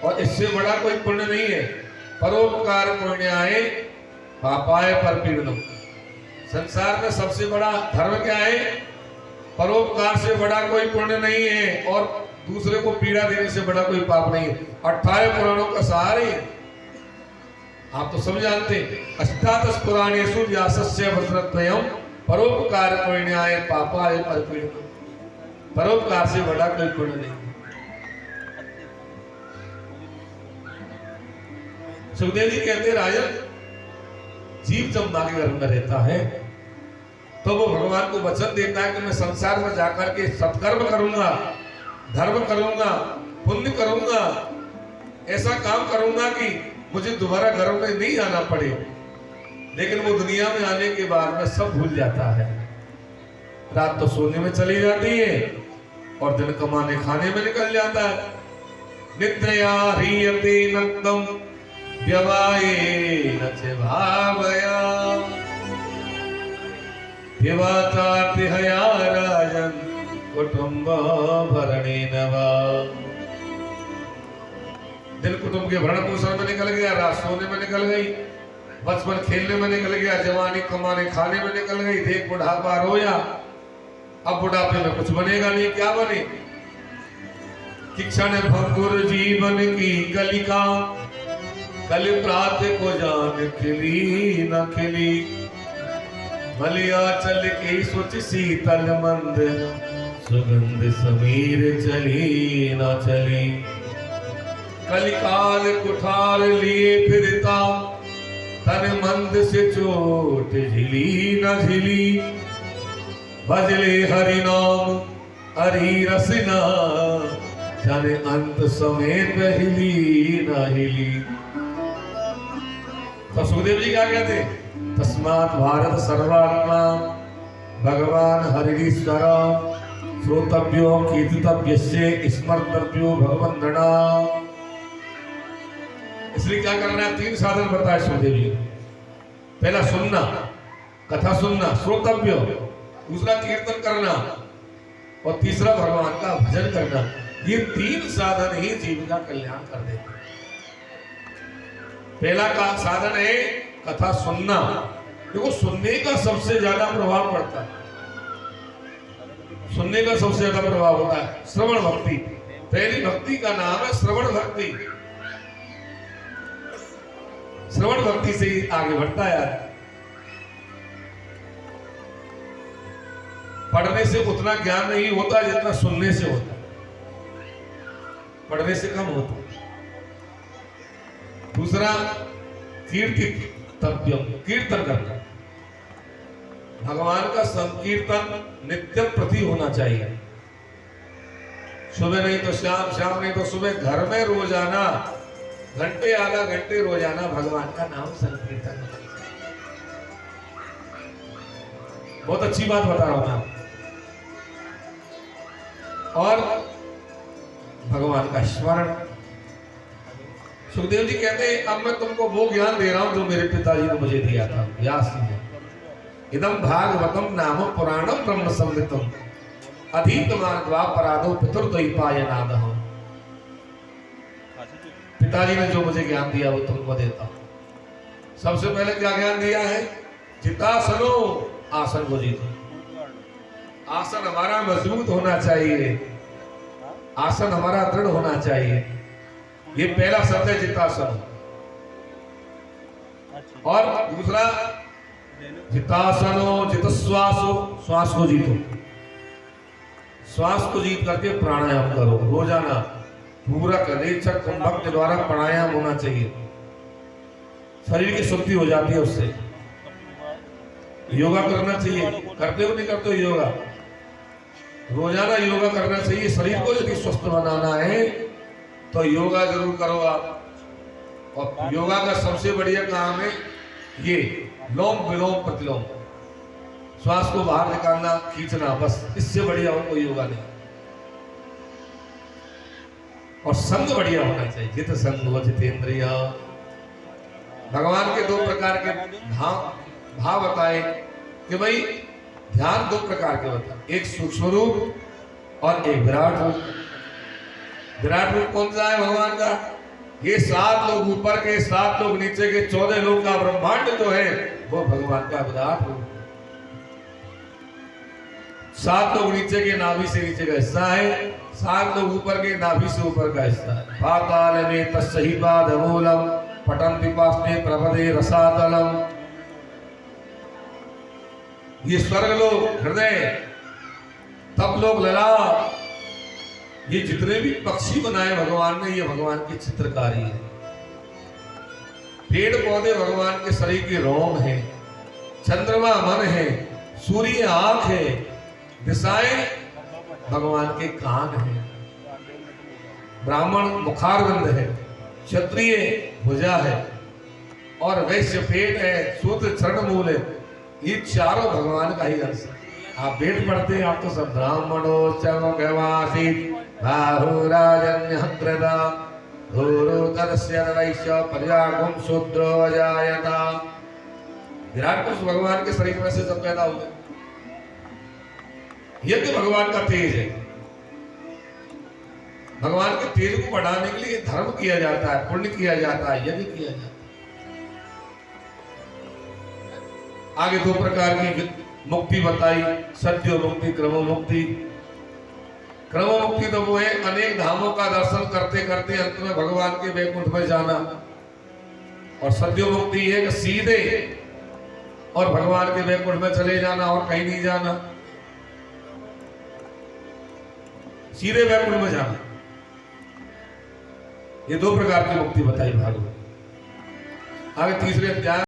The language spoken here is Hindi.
और इससे बड़ा कोई पुण्य नहीं है। परोपकार पुण्याय पापाय परपीड़नम। संसार में सबसे बड़ा धर्म क्या है? परोपकार से बड़ा कोई पुण्य नहीं है और दूसरे को पीड़ा देने से बड़ा कोई पाप नहीं है। 18 पुराणों का सार है। आप तो सब जानते हैं। अष्टादश पुराणेषु व्यासस्य वचनत्रयम् परोपकार पुण्याय पापाय परपीड़नम। परोपकार से बड़ा कोई पुण्य नहीं। सुखदेव जी कहते हैं राजन, जीव जब मां के घर में रहता है तो वो भगवान को वचन देता है कि मैं संसार में जाकर के सत्कर्म करूंगा, धर्म करूंगा, पुण्य करूंगा, ऐसा काम करूंगा कि मुझे दोबारा घरों में नहीं आना पड़े। लेकिन वो दुनिया में आने के बाद में सब भूल जाता है। रात तो सोने में चली जाती है और दिन कमाने खाने में निकल जाता है। निद्रया ह्रियते नक्तम व्यवाये न च भावया विवाचातिहया राजन कुटुंब भरणेन वा। दिन कुटुंब के भरण पोषण में निकल गया, रात सोने में निकल गई, बचपन खेलने में निकल गया, जवानी कमाने खाने में निकल गई, देख बुढ़ापा रोया। अब बुढ़ापे में कुछ बनेगा नहीं, क्या बने? कि क्षण भंगुर जीवन की कलिका, कल प्रात को जान खिली न खिली, मलिया चल के सोच शीतल मंद, सुगंध समीर चली न चली। कलिकाल कुठार लिए फिरता, तन मंद से चोट झिली न झिली, भजले हरि नाम हरि रसना, जाने अंत समेत हिली न हिली। तो सुखदेव जी क्या कहते? तस्मात् भारत सर्वात्मा भगवान हरिश्वर, श्रोतव्यो कीर्तितव्यस्य स्मर्तव्यो भगवंदना। इसलिए क्या करना है? 3 साधन बताए सुखदेव जी। पहला सुनना, कथा सुनना, श्रोतव्य। दूसरा कीर्तन करना और तीसरा भगवान का भजन करना। ये 3 साधन ही जीव का कल्याण कर देते हैं। पहला का साधन है कथा सुनना। देखो सुनने का सबसे ज्यादा प्रभाव पड़ता है, सुनने का सबसे ज्यादा प्रभाव होता है। श्रवण भक्ति, पहली भक्ति का नाम है श्रवण भक्ति। श्रवण भक्ति से ही आगे बढ़ता है। पढ़ने से उतना ज्ञान नहीं होता जितना सुनने से होता, पढ़ने से कम होता। दूसरा कीर्तितव्यम, कीर्तन करना। भगवान का संकीर्तन नित्य प्रति होना चाहिए। सुबह नहीं तो शाम, शाम नहीं तो सुबह, घर में रोजाना घंटे आधा घंटे रोजाना भगवान का नाम संकीर्तन। बहुत अच्छी बात बता रहा हूं मैं। और भगवान का स्मरण। सुखदेव जी कहते हैं अब मैं तुमको वो ज्ञान दे रहा हूं जो मेरे पिताजी ने मुझे दिया था, व्यास जी ने। इदम भागवतम नाम पुराणम ब्रह्म संवितम, अधीतमान द्वापरादो पितुर्द्वैपायनादः। पिताजी ने जो मुझे ज्ञान दिया वो तुमको देता हूं। सबसे पहले क्या ज्ञान दिया है? जितासनो, आसन को जीतो। आसन हमारा मजबूत होना चाहिए, आसन हमारा दृढ़ होना चाहिए। ये पहला शब्द है जितासन। और दूसरा जितासनो जितश्वासो, श्वास को जीतो। श्वास को जीत करके प्राणायाम करो रोजाना। पूरा रेचक कुंभक के द्वारा प्राणायाम होना चाहिए। शरीर की शुद्धि हो जाती है उससे। योगा करना चाहिए, करते हो नहीं करते हो योगा? रोजाना योगा करना चाहिए। शरीर को यदि स्वस्थ बनाना है तो योगा जरूर करो आप। और योगा का सबसे बढ़िया काम है ये लोम विलोम प्रतिलोम, श्वास को बाहर निकालना, खींचना, बस इससे बढ़िया और कोई योगा नहीं। और संग बढ़िया होना चाहिए, जित संग जितेंद्रिय। भगवान के 2 प्रकार के भाव बताए कि भाई ध्यान 2 प्रकार के होता है, एक सूक्ष्म रूप और एक विराट रूप। विराट रूप कौन सा है भगवान का? ये 7 लोग ऊपर के, 7 लोग नीचे के, 14 लोग का ब्रह्मांड जो है वो भगवान का विराट रूप। 7 लोग नीचे के नाभि से नीचे का हिस्सा है, 7 लोग ऊपर के नाभि से ऊपर का हिस्सा है। पाताल में तस्सहि पादमूलम पठन्ति पास्ते प्रपदे रसातलम। ये स्वर्ग लोग हृदय, तप लोग लला, ये जितने भी पक्षी बनाए भगवान ने, ये भगवान की चित्रकारी है। पेड़ पौधे भगवान के शरीर के रोम है, चंद्रमा मन है, सूर्य आंख है, दिशाएं भगवान के कान है, ब्राह्मण मुखारविंद है, क्षत्रिय भुजा है और वैश्य पेट है, शूद्र चरणमूल है। ये चारों भगवान का ही अंश है। आप वेद पढ़ते हैं, आप तो सब ब्राह्मणो चमकवासी बाहुराजन्यहृदा धूरुतरस्य वैश्य पर्यागुम शूद्रो अजायता। विराट पुरुष भगवान के शरीर में से सब पैदा हुए। यज्ञ भगवान का तेज है। भगवान के तेज को बढ़ाने के लिए धर्म किया जाता है, पुण्य किया जाता है, यज्ञ किया जाता है। आगे 2 प्रकार की मुक्ति बताई, सद्यो मुक्ति, क्रमो मुक्ति। क्रमो मुक्ति तो वो है अनेक धामों का दर्शन करते करते अंत में भगवान के वैकुंठ में जाना, और सद्यो मुक्ति है कि सीधे और भगवान के वैकुंठ में चले जाना और कहीं नहीं जाना, सीधे वैकुंठ में जाना। ये 2 प्रकार की मुक्ति बताई भागवत। आगे 3रे अध्याय